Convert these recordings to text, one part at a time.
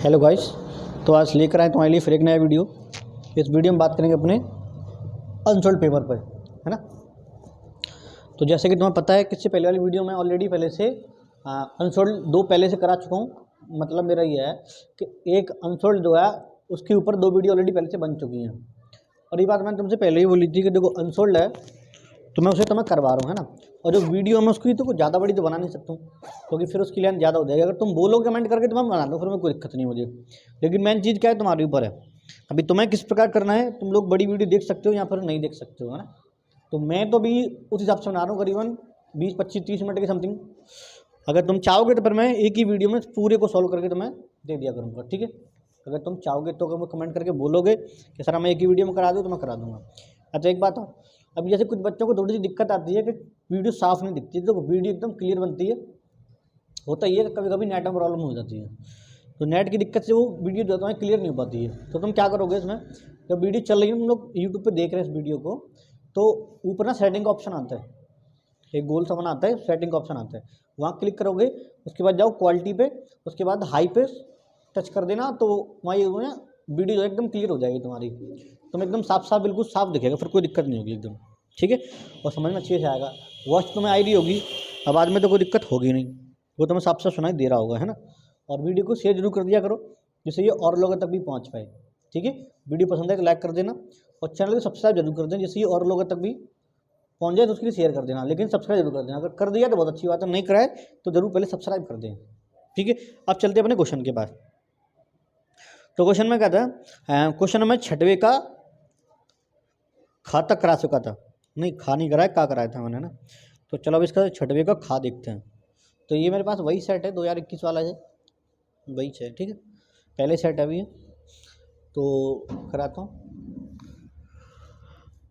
Hello guys. तो आज लेकर आए तुम्हारे लिए फिर एक नया वीडियो। इस वीडियो में बात करेंगे अपने अनसोल्ड पेपर पर, है ना। तो जैसे कि तुम्हें पता है कि इससे पहले वाली वीडियो में ऑलरेडी पहले से अनसोल्ड दो पहले से करा चुका हूँ। मतलब मेरा ये है कि एक अनसोल्ड जो है उसके ऊपर दो वीडियो ऑलरेडी पहले से बन चुकी हैं। और ये बात मैंने तुमसे पहले ही बोली थी कि देखो अनसोल्ड है तो मैं उसे तुम्हें करवा रहा हूँ, है ना। और जो वीडियो है मैं उसकी तो कुछ ज़्यादा बड़ी तो बना नहीं सकता हूँ क्योंकि फिर उसकी लेंथ ज़्यादा हो जाएगी। अगर तुम बोलो कमेंट करके तो मैं बना दूँ, फिर मैं कोई दिक्कत नहीं मुझे। लेकिन मेन चीज़ क्या है, तुम्हारे ऊपर है। अभी तुम्हें किस प्रकार करना है, तुम लोग बड़ी वीडियो देख सकते हो या फिर नहीं देख सकते हो, है ना। तो मैं तो भी उस हिसाब से बना रहा हूँ, करीबन 20, 25, 30 मिनट के समथिंग। अगर तुम चाहोगे तो फिर मैं एक ही वीडियो में पूरे को सॉल्व करके तुम्हें दे दिया करूँगा, ठीक है। अगर तुम चाहोगे तो अगर कमेंट करके बोलोगे कि सर हमें एक ही वीडियो में करा दो तो मैं करा दूँगा। अच्छा एक बात हो, अब जैसे कुछ बच्चों को थोड़ी सी दिक्कत आती है कि वीडियो साफ़ नहीं दिखती है, तो वीडियो एकदम क्लियर बनती है। होता ही है कि कभी कभी नेट में प्रॉब्लम हो जाती है, तो नेट की दिक्कत से वो वीडियो जो है क्लियर नहीं हो पाती है। तो तुम क्या करोगे, इसमें जब वीडियो चल रही है, तुम लोग यूट्यूब पे देख रहे हैं इस वीडियो को, तो ऊपर ना सेटिंग का ऑप्शन आता है, एक गोल सा बना आता है, सेटिंग का ऑप्शन आता है, वहाँ क्लिक करोगे। उसके बाद जाओ क्वालिटी पे, उसके बाद हाई पे टच कर देना, तो वहाँ ये वीडियो जो एकदम क्लियर हो जाएगी तुम्हारी। तुम एकदम साफ साफ बिल्कुल साफ दिखेगा, फिर कोई दिक्कत नहीं होगी एकदम, ठीक है। और समझ में अच्छे से आएगा। वॉच तुम्हें आई रही होगी, आवाज़ में तो कोई दिक्कत होगी नहीं, वो तुम्हें साफ साफ सुनाई दे रहा होगा, है ना। और वीडियो को शेयर जरूर कर दिया करो जिससे ये और लोगों तक भी पहुँच पाए, ठीक है। वीडियो पसंद है तो लाइक कर देना और चैनल को सब्सक्राइब जरूर कर देना जिससे ये और लोगों तक भी पहुँच जाए, तो उसके लिए शेयर कर देना। लेकिन सब्सक्राइब जरूर कर देना, अगर कर दिया तो बहुत अच्छी बात है, नहीं कराए तो जरूर पहले सब्सक्राइब कर दें, ठीक है। अब चलते हैं अपने क्वेश्चन के पास। तो क्वेश्चन में क्या था, क्वेश्चन में 6वें का खा तक करा चुका था, नहीं खा नहीं कराया, का कराया था मैंने, ना। तो चलो अब इसका 6वें का खा देखते हैं। तो ये मेरे पास वही सेट है 2021 वाला है, वही है, ठीक है। पहले सेट है अभी, तो कराता हूँ।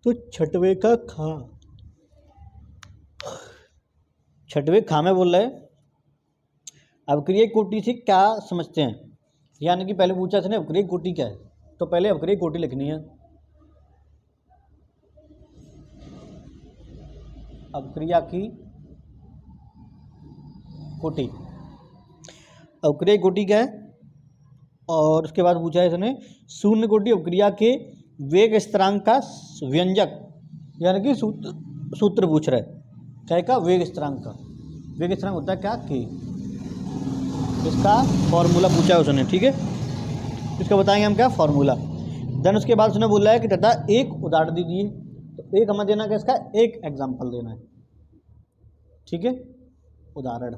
तो 6वें का खा, 6वें खा में बोल रहे अवक्रिय कोटि से क्या समझते हैं। यानी कि पहले पूछा था ना अवक्रिय कोटि क्या है, तो पहले अवक्रिय कोटि लिखनी है। अवक्रिया की कोटि, अवक्रिय कोटि क्या है। और उसके बाद पूछा है इसने शून्य कोटि अवक्रिया के वेग स्थिरांक का व्यंजक, यानी कि सूत्र पूछ रहा है क्या का, वेग स्थिरांक का। वेग स्थिरांक होता है क्या, के, इसका फॉर्मूला पूछा है उसने, ठीक है। इसका बताएंगे हम क्या फॉर्मूला। देन उसके बाद उसने बोला है कि तथा एक उदाहरण दीजिए, तो एक हमें देना क्या, इसका एक एग्जाम्पल देना है, ठीक है। उदाहरण,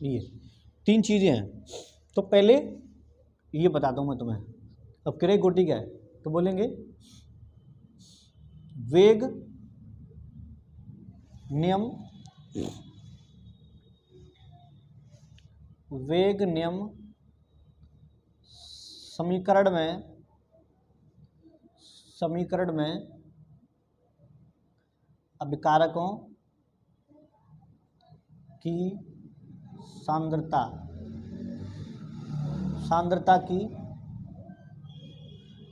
ये 3 चीज़ें हैं। तो पहले ये बताता हूँ मैं तुम्हें, अब क्रिया कोटि क्या है, तो बोलेंगे वेग नियम, वेग नियम समीकरण में अभिकारकों की सांद्रता की,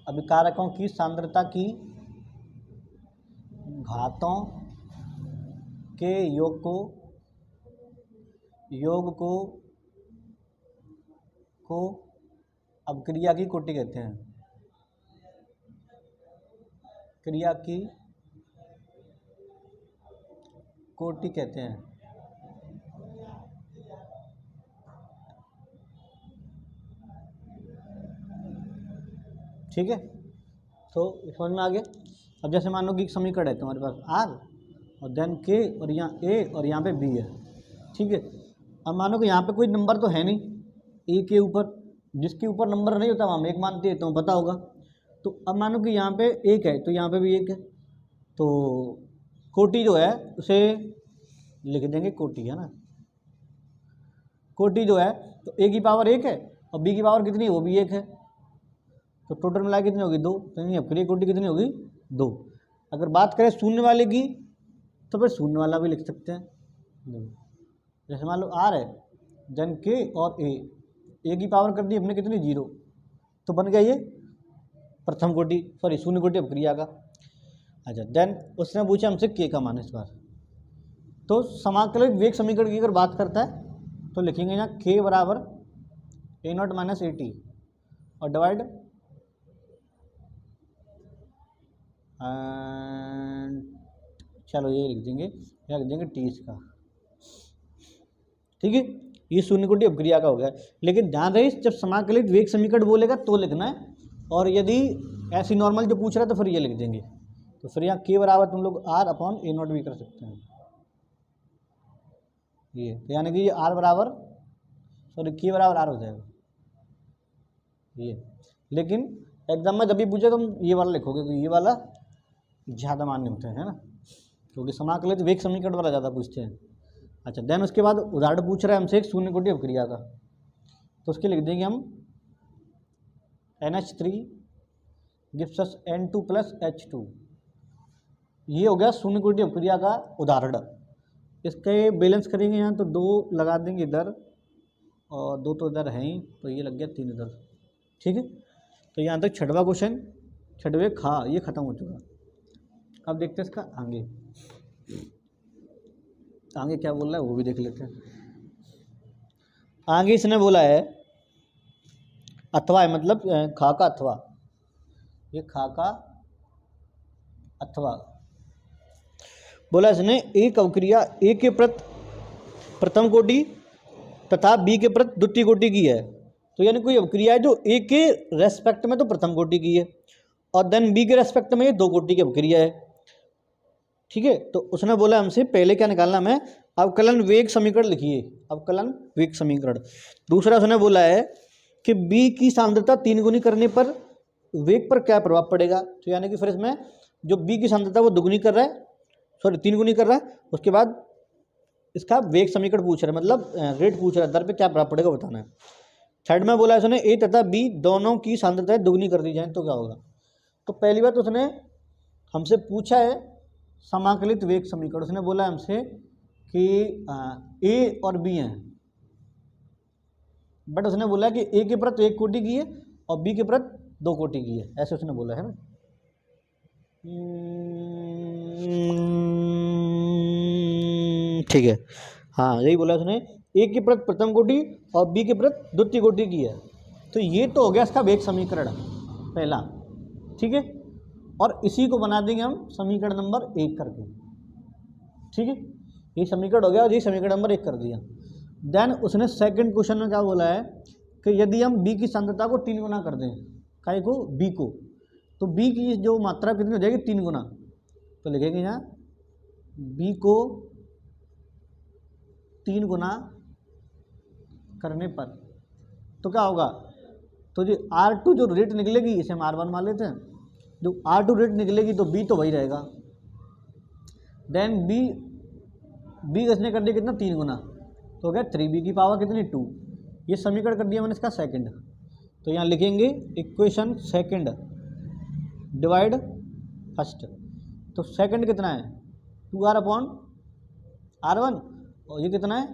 अभिकारकों की सांद्रता की घातों के योग को अवक्रिया की कोटि कहते हैं। क्रिया की कोटि कहते हैं, ठीक है। तो समझ में आ गया। अब जैसे मान लो कि एक समीकरण है तुम्हारे पास आर और देन के और यहाँ ए और यहाँ पे बी है, ठीक है। अब मानो कि यहाँ पे कोई नंबर तो है नहीं ए के ऊपर, जिसके ऊपर नंबर नहीं होता वहाँ हम एक मानते हैं, तो पता होगा। तो अब मानो कि यहाँ पे एक है तो यहाँ पे भी एक है, तो कोटि जो है उसे लिख देंगे कोटि, है ना। कोटि जो है तो ए की पावर 1 है और बी की पावर कितनी है, वो भी 1 है, तो टोटल मिला कितनी होगी 2। तो नहीं अवक्रिय कोटि कितनी होगी 2। अगर बात करें शून्य वाले की तो फिर शून्य वाला भी लिख सकते हैं 2। जैसे मान लो आर है देन के और ए की पावर कर दी अपने कितनी 0, तो बन गया ये प्रथम कोटि, सॉरी शून्य कोटि अवक्रिया का। अच्छा देन उसने पूछा हमसे के का मान इस बार, तो समाकलित वेग समीकरण की अगर बात करता है तो लिखेंगे यहाँ k बराबर a0 माइनस AT और डिवाइड चलो ये लिख देंगे, या लिख देंगे T इसका, ठीक है। ये शून्य कोटि अपक्रिया का हो गया। लेकिन ध्यान रहे जब समाकलित वेग समीकरण बोलेगा तो लिखना है, और यदि ऐसी नॉर्मल जो पूछ रहा है तो फिर ये लिख देंगे। तो फिर यहाँ k बराबर तुम लोग R/A0 भी कर सकते हैं ये, तो यानी कि ये R बराबर k बराबर R हो जाएगा ये। लेकिन एग्जाम में जब भी पूछे तुम ये वाला लिखोगे, तो ये वाला ज़्यादा मान्य होता है ना, क्योंकि समाकलित वेग समीकरण वाला ज़्यादा पूछते हैं। अच्छा, देन उसके बाद उदाहरण पूछ रहा है हमसे एक शून्य कोटि अपक्रिया का, तो उसके लिख देंगे हम NH3 gives us N2 + H2। ये हो गया शून्य कोटि अपक्रिया का उदाहरण। इसके बैलेंस करेंगे यहाँ तो 2 लगा देंगे इधर और 2 तो इधर हैं ही, तो ये लग गया 3 इधर, ठीक है। तो यहाँ तक छठवां क्वेश्चन, छठवें खा ये खत्म हो चुका। अब देखते हैं इसका आगे, आगे क्या बोल रहा है वो भी देख लेते हैं। आगे इसने बोला है अथवा है, मतलब खा का अथवा, ये खा का अथवा बोला इसने एक अवक्रिया ए के प्रथम कोटि तथा बी के द्वितीय कोटि की है। तो यानी कोई अवक्रिया है जो ए के रेस्पेक्ट में तो प्रथम कोटि की है और देन बी के रेस्पेक्ट में ये 2 कोटि की अवक्रिया है, ठीक है। तो उसने बोला हमसे पहले क्या निकालना, हमें अवकलन वेग समीकरण लिखिए, अवकलन वेग समीकरण। दूसरा उसने बोला है कि बी की सांद्रता 3 गुनी करने पर वेग पर क्या प्रभाव पड़ेगा। तो यानी कि फिर इसमें जो बी की सांद्रता वो 2 गुनी कर रहा है, 3 गुनी कर रहा है, उसके बाद इसका वेग समीकरण पूछ रहा है, मतलब रेट पूछ रहा है, दर पे क्या प्रभाव पड़ेगा बताना है। थर्ड में बोला उसने ए तथा बी दोनों की सांद्रताएं दुगनी कर दी जाए तो क्या होगा। तो पहली बात उसने हमसे पूछा है समाकलित वेग समीकरण, उसने बोला हमसे कि ए और बी हैं, बट उसने बोला कि ए के प्रति 1 कोटि की है और बी के प्रति 2 कोटि की है, ऐसे उसने बोला है ना। ठीक है, हाँ यही बोला उसने, ए के प्रति प्रथम कोटि और बी के प्रति द्वितीय कोटि की है। तो ये तो हो गया इसका वेग समीकरण पहला, ठीक है। और इसी को बना देंगे हम समीकरण नंबर 1 करके, ठीक है। ये समीकरण हो गया और ये समीकरण नंबर 1 कर दिया। देन उसने सेकंड क्वेश्चन में क्या बोला है कि यदि हम बी की सांद्रता को 3 गुना कर दें, काय को, बी को, तो बी की जो मात्रा कितनी हो जाएगी 3 गुना। तो लिखेंगे यहाँ बी को 3 गुना करने पर तो क्या होगा, तो जो R2 जो रेट निकलेगी इसे हम R1 मान लेते हैं, जो R2 रेट निकलेगी तो B तो वही रहेगा। देन B किसने कर दिया कितना 3 गुना, तो हो गया 3B की पावर कितनी 2। ये समीकरण कर दिया मैंने इसका सेकंड। तो यहाँ लिखेंगे इक्वेशन सेकंड डिवाइड फर्स्ट। तो सेकंड कितना है 2R/R1 और ये कितना है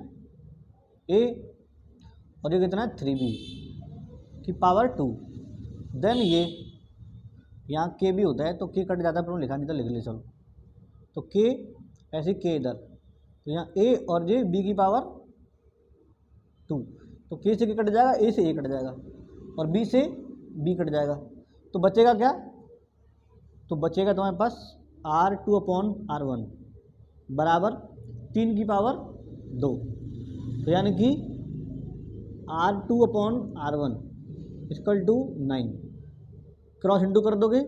A और ये कितना है 3B की पावर 2। देन ये यहाँ K भी होता है तो K कट जाता है, पर लिखा नहीं था, लिख ले चलो। तो K ऐसे K इधर, तो यहाँ A और ये B की पावर 2। तो K से K कट जाएगा, A से A कट जाएगा और B से B कट जाएगा। तो बचेगा क्या, तो बचेगा तुम्हारे पास R2/R1 बराबर 3 की पावर 2। तो यानी कि R2/R1 = 9, क्रॉस इंटू कर दोगे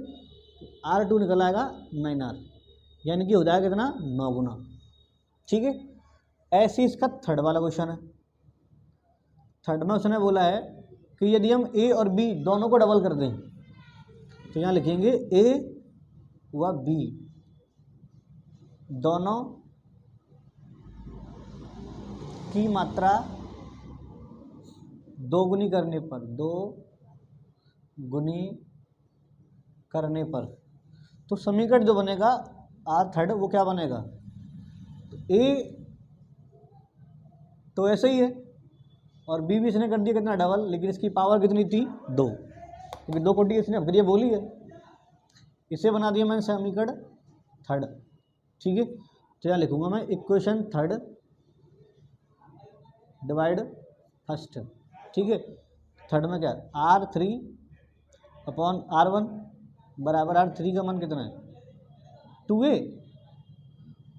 R2 निकल आएगा 9R, यानी कि हो जाएगा कितना 9 गुना, ठीक है। ऐसे इसका थर्ड वाला क्वेश्चन है। थर्ड में उसने बोला है कि यदि हम A और B दोनों को डबल कर दें, तो यहाँ लिखेंगे A व B दोनों की मात्रा 2 गुनी करने पर, 2 गुनी करने पर, तो समीकरण जो बनेगा R थर्ड वो क्या बनेगा, तो A तो ऐसे ही है और B भी इसने कर दिया कितना डबल, लेकिन इसकी पावर कितनी थी 2, क्योंकि 2 कोटि इसने अपक्रिया बोली है, इसे बना दिया मैंने समीकरण थर्ड, ठीक है। तो यहाँ लिखूंगा मैं इक्वेशन थर्ड डिवाइड फर्स्ट, ठीक है। थर्ड में क्या R3 अपॉन R1 बराबर R3 का मान कितना है 2a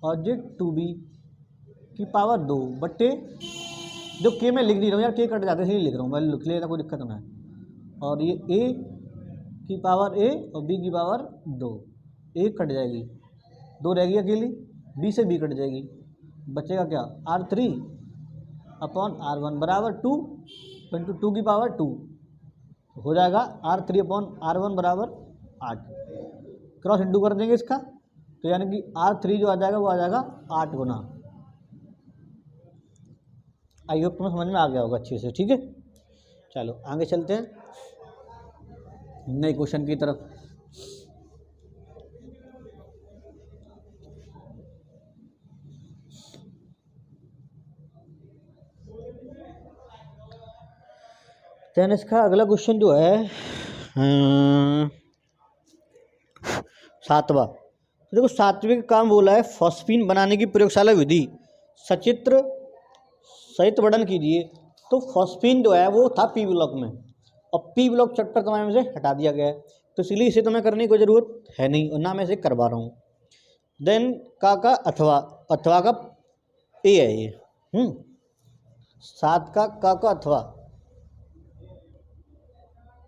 और ये 2b की पावर 2 बट्टे जो के मैं लिख नहीं रहा हूँ यार, के कट जाते इसलिए लिख रहा हूँ, मैं लिख लेना कोई दिक्कत ना है। और ये a की पावर a और b की पावर 2, एक कट जाएगी, 2 रहेगी अकेली, b से b कट जाएगी, बचेगा क्या R3 अपॉन R1 बराबर 2 इंटू 2 की पावर 2 हो जाएगा R3 अपॉन R1 बराबर 8। क्रॉस इंटू कर देंगे इसका, तो यानी कि R3 जो आ जाएगा वो आ जाएगा 8 गुना। आई होप तुम्हें समझ में आ गया होगा अच्छे से, ठीक है। चलो आगे चलते हैं नए क्वेश्चन की तरफ। देन इसका अगला क्वेश्चन जो है 7वां। तो देखो 7वें का काम बोला है फॉस्फीन बनाने की प्रयोगशाला विधि सचित्र सहित वर्णन कीजिए। तो फॉस्फीन जो है वो था पी ब्लॉक में, और पी ब्लॉक चैप्टर तुम्हारे में से हटा दिया गया है, तो इसलिए इसे तुम्हें करने की कोई ज़रूरत है नहीं और ना मैं इसे करवा रहा हूँ। देन का अथवा का ए है ये 7 का अथवा,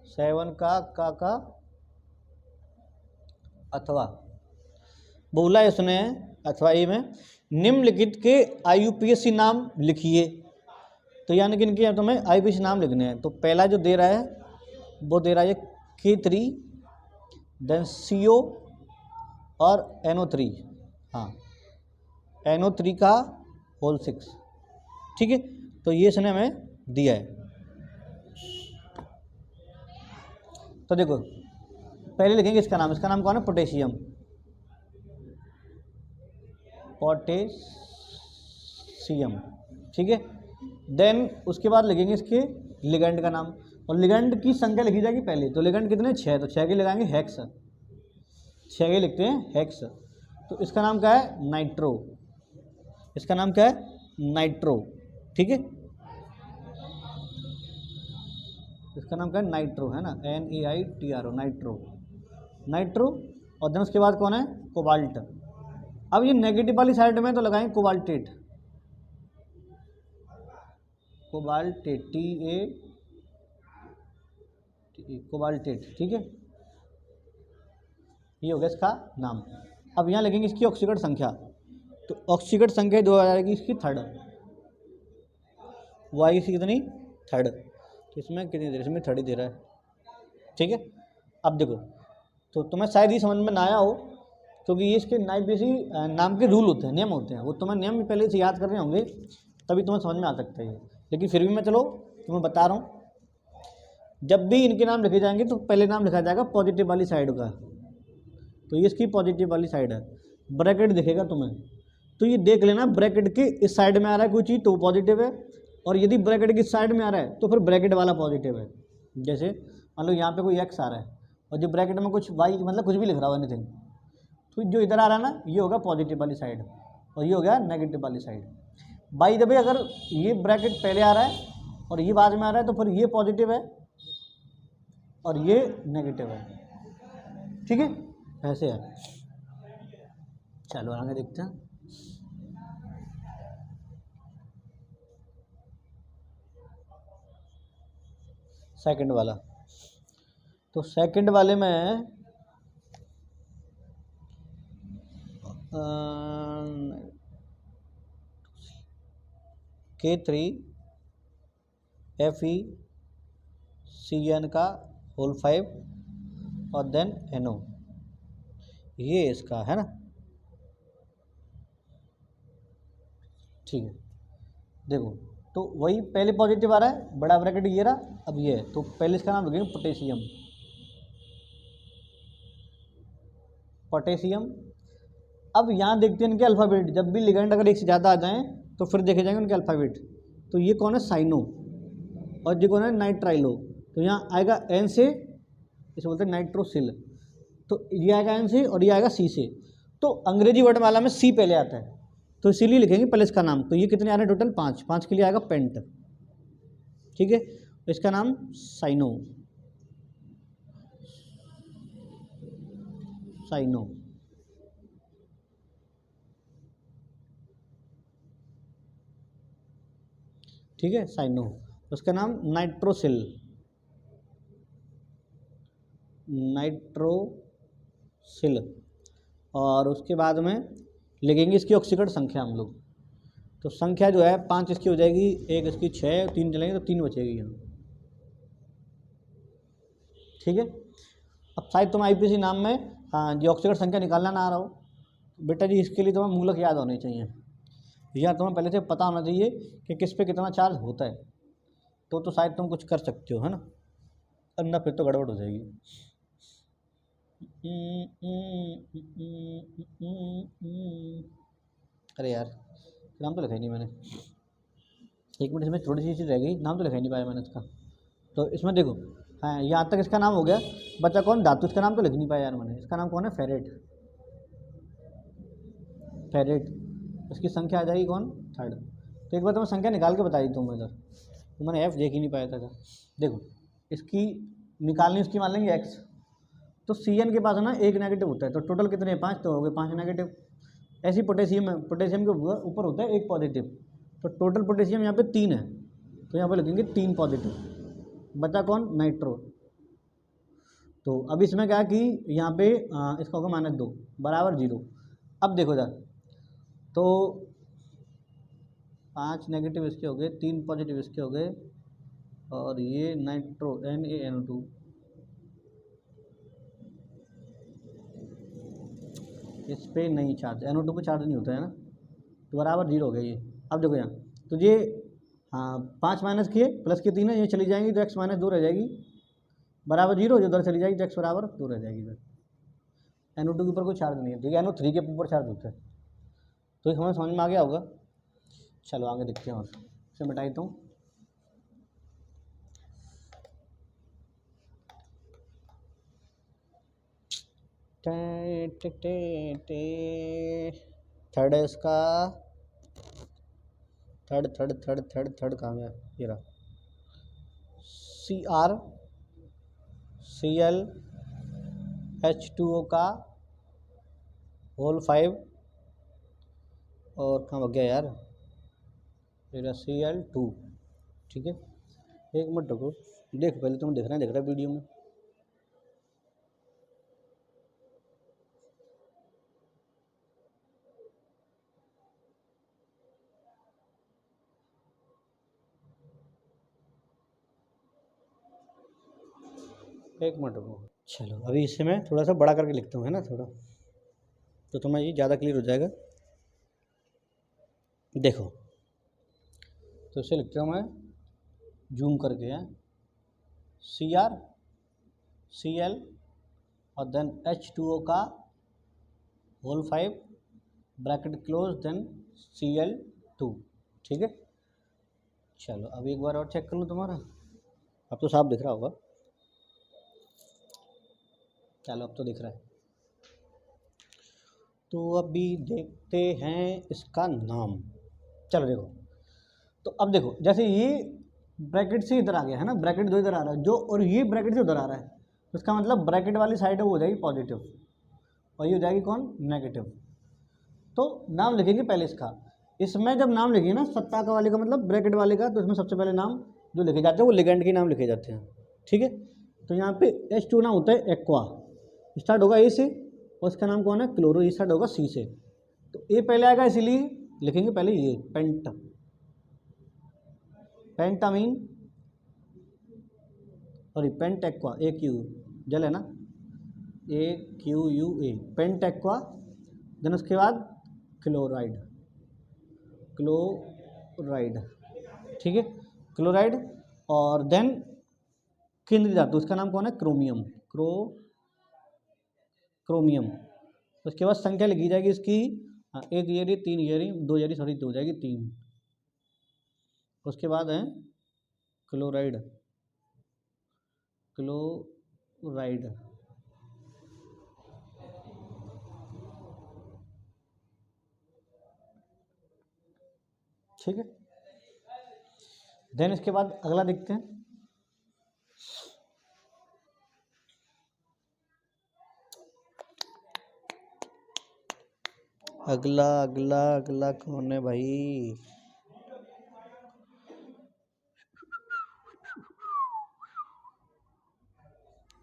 7 का अथवा बोला इसने अथवा ए में निम्नलिखित के IUPAC नाम लिखिए। तो यानी कि इनके तुम्हें IUPAC नाम लिखने हैं। तो पहला जो दे रहा है वो दे रहा है K3 देन CO और NO3, हाँ NO3 का होल 6, ठीक है। तो ये इसने हमें दिया है। तो देखो पहले लिखेंगे इसका नाम कौन है पोटेशियम, ठीक है। देन उसके बाद लिखेंगे इसके लिगेंड का नाम, और लिगेंड की संख्या लिखी जाएगी पहले। तो लिगेंड कितने 6, तो 6 के लगाएंगे हेक्स, 6 के लिखते हैं हेक्स। तो इसका नाम क्या है नाइट्रो, इसका नाम क्या है नाइट्रो, ठीक है। इसका नाम क्या है नाइट्रो, है ना NAITRO नाइट्रो। और देन उसके बाद कौन है कोबाल्ट। अब ये नेगेटिव वाली साइड में तो लगाएंगे कोबाल्टेट, कोबाल्टेट, ठीक है। ये हो गया इसका नाम। अब यहाँ लिखेंगे इसकी ऑक्सीकरण संख्या। तो ऑक्सीकरण संख्या जो आ जाएगी इसकी 3rd, वो आएगी इसकी कितनी 3rd। तो इसमें कितनी दे रहा है, इसमें 3rd दे रहा है, ठीक है। अब देखो तो तुम्हें शायद ये समझ में ना आया हो, क्योंकि ये इसके नाम के रूल होते हैं, नियम होते हैं, वो तुम्हें नियम भी पहले से याद करने होंगे तभी तुम्हें समझ में आ सकता है। लेकिन फिर भी मैं चलो तुम्हें बता रहा हूँ, जब भी इनके नाम लिखे जाएंगे तो पहले नाम लिखा जाएगा पॉजिटिव वाली साइड का। तो ये इसकी पॉजिटिव वाली साइड है, ब्रैकेट दिखेगा तुम्हें, तो ये देख लेना ब्रैकेट के इस साइड में आ रहा है कोई चीज़ तो पॉजिटिव है, और यदि ब्रैकेट की साइड में आ रहा है तो फिर ब्रैकेट वाला पॉजिटिव है। जैसे मान लो यहाँ पे कोई x आ रहा है और जो ब्रैकेट में कुछ y मतलब कुछ भी लिख रहा हो एनीथिंग, तो जो इधर आ रहा है ना ये होगा पॉजिटिव वाली साइड और ये हो गया नेगेटिव वाली साइड। बाई द वे अगर ये ब्रैकेट पहले आ रहा है और ये बाद में आ रहा है तो फिर ये पॉजिटिव है और ये नेगेटिव है, ठीक है, ऐसे है। चलो आगे देखते हैं। सेकंड वाला, तो सेकंड वाले में K3 FeCN का होल 5 और देन NO, ये इसका है ना, ठीक है। देखो तो वही पहले पॉजिटिव आ रहा है, बड़ा ब्रैकेट ये रहा, अब ये है, तो पहले इसका नाम लिखेंगे पोटेशियम। अब यहाँ देखते हैं इनके अल्फ़ाबेट, जब भी लिगेंड अगर एक से ज़्यादा आ जाएं तो फिर देखे जाएंगे उनके अल्फ़ाबेट। तो ये कौन है साइनो और ये कौन है नाइट्राइलो, तो यहाँ आएगा N से, इसे बोलते हैं नाइट्रोसिल, तो ये आएगा N से और ये आएगा C से। तो अंग्रेजी वर्णमाला में C पहले आता है, तो इसीलिए लिखेंगे पहले इसका नाम। तो ये कितने आ रहे हैं टोटल? 5। 5 के लिए आएगा पेंट, ठीक है। तो इसका नाम साइनो, साइनो, ठीक है, साइनो। उसका नाम नाइट्रोसिल, नाइट्रोसिल। और उसके बाद में लिखेंगे इसकी ऑक्सीकरण संख्या हम लोग। तो संख्या जो है 5 इसकी हो जाएगी, एक इसकी 6, 3 चलेंगे तो 3 बचेगी यहाँ, ठीक है। अब शायद तुम आईपीसी नाम में हाँ जी ऑक्सीकरण संख्या निकालना ना आ रहा हो, बेटा जी इसके लिए तुम्हें मूलक याद होने चाहिए, या तुम्हें पहले से पता होना चाहिए कि किस पे कितना चार्ज होता है, तो शायद तुम कुछ कर सकते हो, है ना। अन्ना फिर तो गड़बड़ हो जाएगी। अरे यार नाम तो लिखा ही नहीं मैंने, एक मिनट, इसमें थोड़ी सी चीज़ रह गई, नाम तो लिखा ही नहीं पाया मैंने इसका। तो इसमें देखो हाँ यहाँ तक इसका नाम हो गया, बच्चा कौन? धातु। इसका नाम तो लिख नहीं पाया यार मैंने, इसका नाम कौन है? Ferret, ferret. इसकी संख्या आ जाएगी कौन? 3rd। तो एक बार तो मैं संख्या निकाल के बता दी तुम इधर, तो मैंने एफ देख ही नहीं पाया था। देखो इसकी निकालनी, उसकी मान लेंगे एक्स। तो सी एन के पास है ना एक नेगेटिव होता है, तो टोटल कितने? 5 तो हो गए, 5 नेगेटिव। ऐसी पोटेशियम है, पोटेशियम के ऊपर होता है एक पॉजिटिव, तो टोटल पोटेशियम यहाँ पे 3 है, तो यहाँ पे लिखेंगे 3 पॉजिटिव। बचा कौन? नाइट्रो। तो अब इसमें क्या कि यहाँ पे इसका होगा -2 बराबर 0। अब देखो जरा, तो 5 नेगेटिव इसके हो गए, 3 पॉजिटिव इसके हो गए, और ये नाइट्रो NaNO2 इस पे नहीं चार्ज, NO2 पे चार्ज नहीं होता है ना, तो बराबर 0 हो गया ये। अब देखो यहाँ, तो ये हाँ 5 माइनस किए प्लस के 3 है, ये चली जाएंगी तो x -2 रह जाएगी बराबर 0, जो उधर चली जाएगी तो x बराबर 2 रह जाएगी इधर। NO2 के ऊपर कोई चार्ज नहीं है, ठीक है, NO3 के ऊपर चार्ज होता है। तो हमें समझ में आ गया होगा। चलो आगे देखते हैं, और इसे मिटा देता हूँ। थर्ड है इसका, थर्ड कहाँ गया? ये रहा, CrClH2O का होल 5, और कहाँ हो गया यार? ये रहा Cl2, ठीक है। एक मिनट रुको, देखो पहले तुम देख रहे हैं वीडियो में। एक मिनट रुको, चलो अभी इसे मैं थोड़ा सा बड़ा करके लिखता हूँ, है ना, थोड़ा, तो तुम्हें ये ज़्यादा क्लियर हो जाएगा। देखो तो इसे लिखता हूँ मैं जूम करके, है Cl और देन H2O का whole 5 bracket close then Cl2, ठीक है। चलो अब एक बार और चेक कर लो तुम्हारा, अब तो साफ दिख रहा होगा। चलो अब तो दिख रहा है। तो अभी देखते हैं इसका नाम। चलो देखो, तो अब देखो जैसे ये ब्रैकेट से इधर आ गया है ना, ब्रैकेट 2 इधर आ रहा है जो, और ये ब्रैकेट से उधर आ रहा है, तो इसका मतलब ब्रैकेट वाली साइड है वो हो जाएगी पॉजिटिव, और ये हो जाएगी कौन? नेगेटिव। तो नाम लिखेंगे पहले इसका। इसमें जब नाम लिखेंगे ना सत्ता का वाले का मतलब ब्रैकेट वाले का, तो इसमें सबसे पहले नाम जो लिखे जाते हैं वो लिगेंड के नाम लिखे जाते हैं, ठीक है। तो यहाँ पे H2 नाम होता है एक्वा, स्टार्ट होगा ए से, और इसका नाम कौन है? क्लोरो, ये स्टार्ट होगा सी से। तो ए पहले आएगा, इसीलिए लिखेंगे पहले ये पेंट, पेंटामीन, और ये पेंट एक्वा, AQ जल है ना, AQUA, पेंट एक्वा। देन उसके बाद क्लोराइड, क्लोराइड, ठीक है, क्लोराइड। और देन केंद्रीय धातु, इसका नाम कौन है? Chromium, chromium. उसके बाद संख्या लिखी जाएगी इसकी, 1 ईयरी, 3 ईयरी, 2 ईयरी, सॉरी 2 हो जाएगी 3। उसके बाद है क्लोराइड, क्लोराइड, ठीक है। देन इसके बाद अगला देखते हैं। अगला अगला अगला कौन है भाई?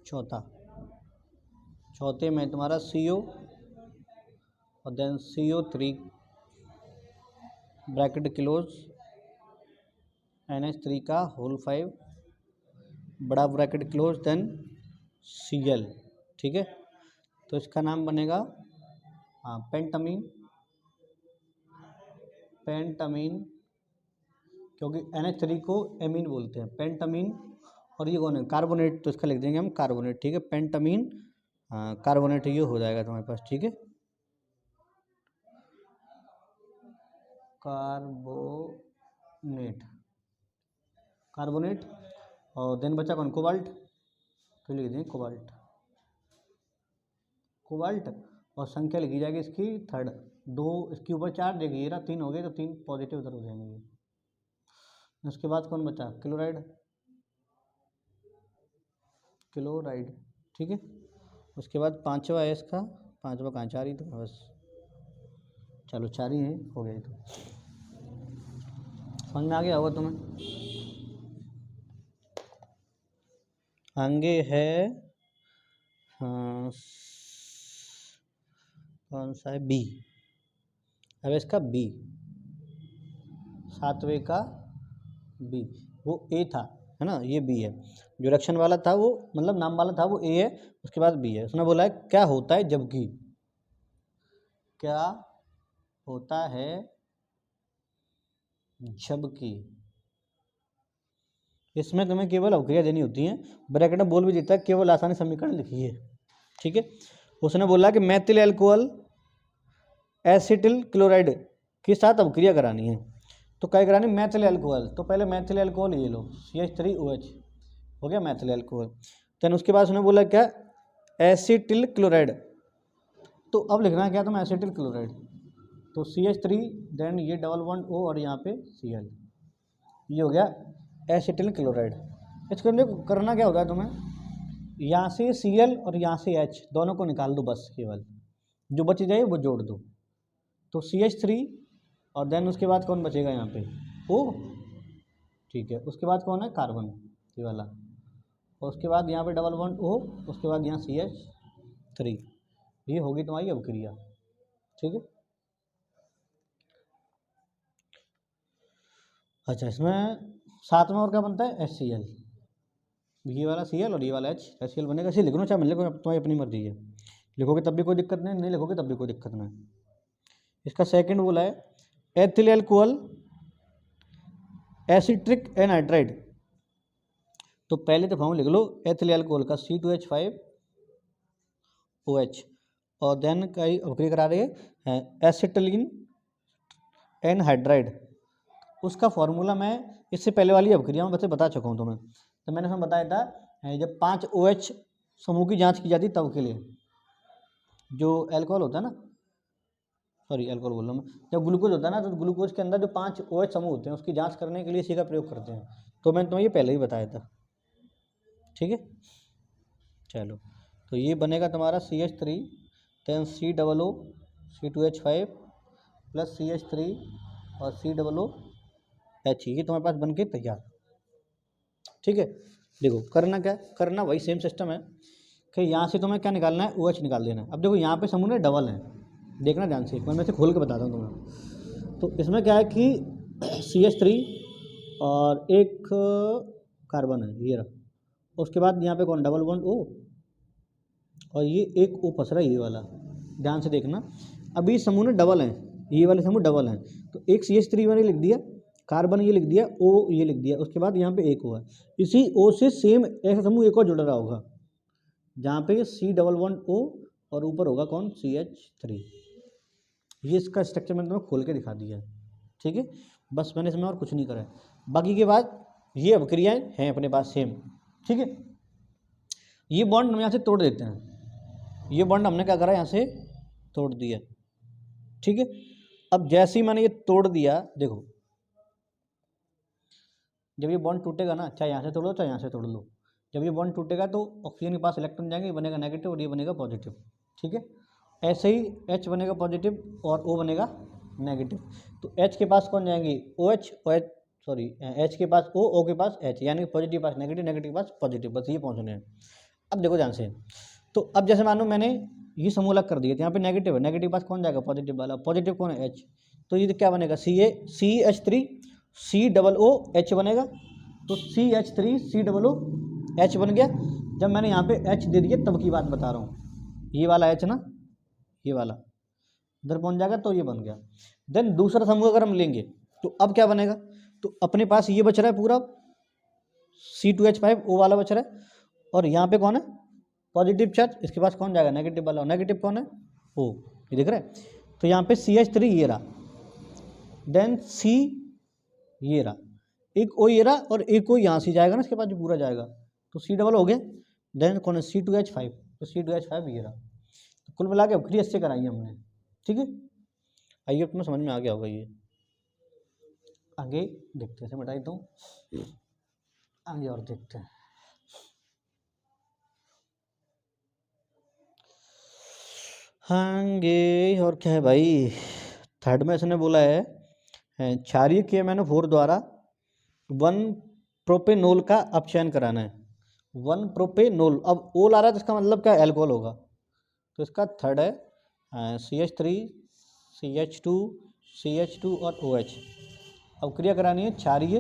चौथे में तुम्हारा CO और then CO3 bracket close NH3 का होल 5 बड़ा ब्रैकेट क्लोज देन Cl। ठीक है, तो इसका नाम बनेगा पेंटामीन क्योंकि NH3 को एमीन बोलते हैं, पेंटामीन। और ये कौन है? कार्बोनेट, तो इसका लिख देंगे हम कार्बोनेट। ठीक है, पेंटामीन कार्बोनेट ये हो जाएगा तुम्हारे पास। ठीक है, कार्बोनेट और देन बचा कौन? कोबाल्ट, तो लिख देंगे कोबाल्ट और संख्या लिखी जाएगी इसकी 3rd, 2 इसके ऊपर 4 देखिए ना, 3 हो गए तो 3 पॉजिटिव उधर हो जाएंगे ये। उसके बाद कौन बचा? क्लोराइड। ठीक है, उसके बाद 5वां है इसका, 5वां कहाँ? 4 ही तो बस, चलो 4 ही है, हो गया तो। समझ में आ गया होगा तुम्हें? आगे है कौन सा है? बी। अब इसका बी, 7वें का बी, वो ए था, है ना, ये बी है। जो रिएक्शन वाला था वो, मतलब नाम वाला था वो ए है, उसके बाद बी है। उसने बोला है क्या होता है जबकि, क्या होता है जबकि। इसमें तुम्हें केवल अवक्रिया देनी होती है, ब्रैकेट में बोल भी देता है केवल आसानी समीकरण लिखिए। ठीक है, उसने बोला कि मैथिल एल्कोहल एसिटिल क्लोराइड के साथ अवक्रिया करानी है, तो क्या करानी? मैथिल एल्कोहल। तो पहले मैथिल एल्कोहल ये लो, CH3OH हो गया मैथिल एल्कोहल। देन उसके बाद उसने बोला क्या? Acetyl chloride. तो अब लिखना है क्या तुम्हें? एसिटिल क्लोराइड, तो CH3 देन ये डबल बॉन्ड O और यहाँ पे Cl, ये हो गया एसिटिल क्लोराइड। इसके अंदर करना क्या होता है तुम्हें? यहाँ से Cl और यहाँ से H दोनों को निकाल दो बस, केवल जो बच जाए वो जोड़ दो। तो CH3 और देन उसके बाद कौन बचेगा? यहाँ पे O। ठीक है, उसके बाद कौन है? कार्बन, ये वाला। और उसके बाद यहाँ पे डबल बॉन्ड O, उसके बाद यहाँ CH3। ये होगी तुम्हारी अवक्रिया। ठीक है, अच्छा इसमें साथ में और क्या बनता है? HCl, ये वाला Cl और ये वाला H, HCl बनेगा। इसे लिखना चाहे लिखो, तुम्हारी अपनी मर्जी है, लिखोगे तब भी कोई दिक्कत नहीं, नहीं लिखोगे तब भी कोई दिक्कत नहीं। इसका सेकंड बोला है एथिल एल्कोहल एसिट्रिक एनहाइड्राइड। तो पहले तो फॉर्मूला लिख लो एथिल एल्कोहल का C2H5OH और देन कई अवक्रिया करा रहे हैं एसिटिलीन एनहाइड्राइड। उसका फॉर्मूला मैं इससे पहले वाली अवक्रिया में बता चुका हूँ तुम्हें। तो मैंने उसमें बताया था जब 5 OH समूह की जांच की जाती तब के लिए, जो अल्कोहल होता है ना, सॉरी अल्कोहल बोल रहा हूँ मैं, जब ग्लूकोज होता है ना, तो ग्लूकोज के अंदर जो 5 OH समूह होते हैं उसकी जांच करने के लिए इसी का प्रयोग करते हैं। तो मैंने तुम्हें ये पहले ही बताया था। ठीक है, चलो तो ये बनेगा तुम्हारा CH3 then COO C2H5 plus CH3 और COOH, ये तुम्हारे पास बन के तैयार। ठीक है, देखो करना क्या? करना वही सेम सिस्टम है कि यहाँ से तुम्हें क्या निकालना है? OH निकाल देना है। अब देखो यहाँ पे समूह डबल है, देखना ध्यान से, एक बार मैं से खोल के बताता हूँ तुम्हें। तो इसमें क्या है कि CH3 और एक कार्बन है, ये रहा। उसके बाद यहाँ पे कौन? डबल बॉन्ड O और ये एक O फंस रहा है, ये वाला, ध्यान से देखना। अभी समूह ने डबल हैं, ये वाले समूह डबल हैं, तो एक CH3 मैंने लिख दिया, कार्बन ये लिख दिया, O ये लिख दिया, उसके बाद यहाँ पे एक O है। इसी O से सेम ऐसा समूह एक और जुड़ रहा होगा, जहाँ पे C डबल बॉन्ड O और ऊपर होगा कौन? CH3। ये इसका स्ट्रक्चर मैंने तुम्हें खोल के दिखा दिया है। ठीक है, बस मैंने इसमें और कुछ नहीं करा है। बाकी के बाद ये अवक्रियाएँ हैं अपने पास सेम। ठीक है, ये बॉन्ड हम यहाँ से तोड़ देते हैं, ये बॉन्ड हमने क्या करा? यहाँ से तोड़ दिया। ठीक है, अब जैसे ही मैंने ये तोड़ दिया, देखो जब ये बॉन्ड टूटेगा ना, चाहे यहाँ से तोड़ लो चाहे यहाँ से तोड़ लो, जब ये बॉन्ड टूटेगा तो ऑक्सीजन के पास इलेक्ट्रॉन जाएंगे, ये बनेगा नेगेटिव और ये बनेगा पॉजिटिव। ठीक है, ऐसे ही H बनेगा पॉजिटिव और O बनेगा नेगेटिव। तो H के पास कौन जाएंगे, OH, H के पास O के पास H, यानी पॉजिटिव पास नेगेटिव, नेगेटिव पास पॉजिटिव, बस ये पहुँचने हैं। अब देखो ध्यान से, तो अब जैसे मानो मैंने ये समूह अलग कर दिए, तो यहाँ पे नेगेटिव है, नेगेटिव पास कौन जाएगा, पॉजिटिव वाला, पॉजिटिव कौन है, H। तो ये क्या बनेगा, CH3 COOH बनेगा। तो CH3 COOH बन गया। जब मैंने यहाँ पे H दे दिया तब की बात बता रहा हूँ, ये वाला H ना, ये वाला इधर पहुँच जाएगा तो ये बन गया। देन दूसरा समूह अगर हम लेंगे तो अब क्या बनेगा, तो अपने पास ये बच रहा है पूरा C2H5 O वाला बच रहा है, और यहाँ पे कौन है पॉजिटिव चार्ज, इसके पास कौन जाएगा नेगेटिव वाला, नेगेटिव कौन है O, ये दिख रहा है। तो यहाँ पे CH3 ये रहा, देन C ये रहा, एक O ये रहा और एक O यहाँ से जाएगा ना, इसके पास जो पूरा जाएगा, तो C डबल हो गया। देन कौन है C2H5, तो C2H5 ये रहा। तो कुल मिला के अब क्रिया से कराई हमने। ठीक है, आइए तुम्हें समझ में आ गया होगा। ये आगे देखते हैं, मिटाई दूँ, आगे और देखते हैं। आगे और क्या है भाई, थर्ड में इसने बोला है क्षारीय KMnO4 द्वारा 1 प्रोपेनोल का अपचयन कराना है। 1 प्रोपेनोल, अब ओल आ रहा है तो इसका मतलब क्या, एल्कोहल होगा। तो इसका थर्ड है CH3 CH2 और OH। अब क्रिया करानी है क्षारीय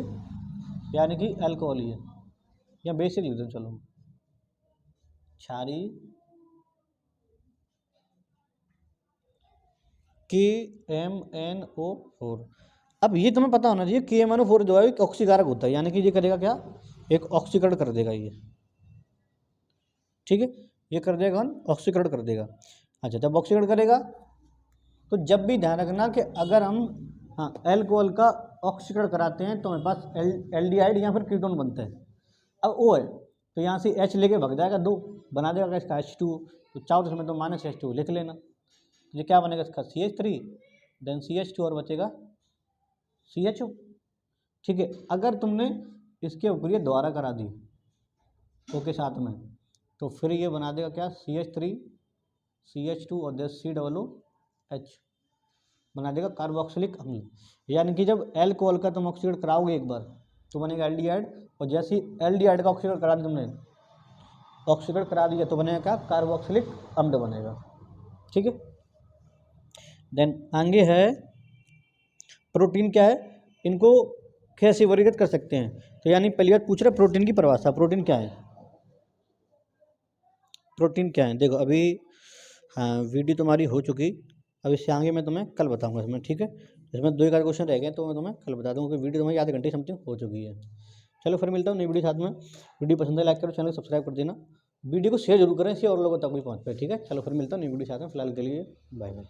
यानी कि अल्कोहलीय या बेसिक लिख दो, चलो क्षारीय KMnO4। अब ये तुम्हें पता होना चाहिए KMnO4 जो है एक ऑक्सीकारक होता है, यानी कि ये करेगा क्या, एक ऑक्सीकरण कर देगा ये। ठीक है, ये कर देगा, ऑक्सीकरण कर देगा। अच्छा, जब ऑक्सीकरण करेगा तो जब भी ध्यान रखना कि अगर हम एल्कोहल का ऑक्सीकरण कराते हैं तो हमारे पास एल्डिहाइड या फिर कीटोन बनता है। अब O है तो यहाँ से H लेके भग जाएगा, 2 बना देगा इसका H2, तो चाहो तो इसमें तो -H2 लिख लेना। तो ये क्या बनेगा इसका CH3, देन CH2 और बचेगा CHO। ठीक है, अगर तुमने इसके उपक्रिया द्वारा करा दी O के साथ में, तो फिर ये बना देगा क्या, CH3 CH2 और देन COOH बना देगा कार्बोक्सिलिक अम्ल। यानी कि जब एल्कोहल का तुम ऑक्सीकरण कराओगे एक बार तो बनेगा एल्डिहाइड, और जैसे ही एल्डिहाइड का ऑक्सीकरण करा दिया तुमने, ऑक्सीकरण करा दिया तो बनेगा क्या, कार्बोक्सिलिक अम्ल बनेगा। ठीक है, देन आगे है प्रोटीन क्या है, इनको कैसे वर्गीकृत कर सकते हैं। तो यानी पहली बात पूछ रहे प्रोटीन की परिभाषा, प्रोटीन क्या है, प्रोटीन क्या है। देखो अभी वीडियो तुम्हारी हो चुकी, अब इससे आगे मैं तुम्हें कल बताऊंगा इसमें। ठीक है, इसमें 2 एक क्वेश्चन रह गए तो मैं तुम्हें कल बता दूँगा, क्योंकि वीडियो तुम्हारी आधे घंटे समथिंग हो चुकी है। चलो फिर मिलता हूँ नई वीडियो साथ में। वीडियो पसंद है लाइक करो, चैनल को सब्सक्राइब कर देना, वीडियो को शेयर जरूर करें, इससे और लोगों तक भी पहुँच पाए। ठीक है, चलो फिर मिलता हूँ नई वीडियो साथ में, फिलहाल के लिए बाय बाय।